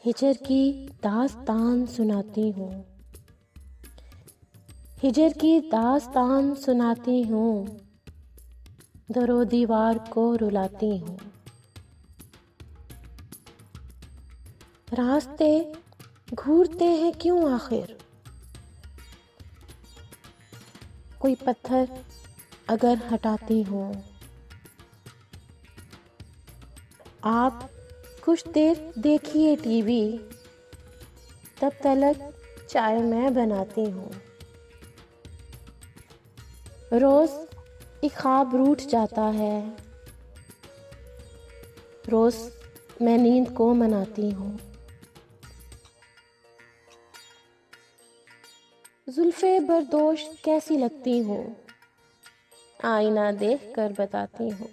हिजर की दास्तान सुनाती हूँ, हिजर की दास्तान सुनाती हूँ, दरो दीवार को रुलाती हूँ। रास्ते घूरते हैं क्यों आखिर, कोई पत्थर अगर हटाती हूँ। आप कुछ देर देखिए टीवी, तब तलक चाय मैं बनाती हूँ। रोज एक ख्वाब रूठ जाता है, रोज मैं नींद को मनाती हूँ। जुल्फे बरदोश कैसी लगती हूँ, आईना देख कर बताती हूँ।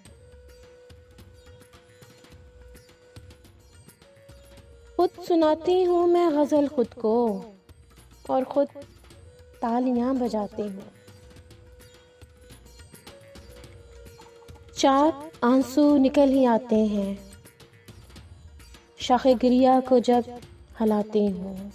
खुद सुनाती हूँ मैं गज़ल खुद को, और खुद तालियां बजाती हूँ। चार आंसू निकल ही आते हैं, शाखे गिरिया को जब हलाती हूँ।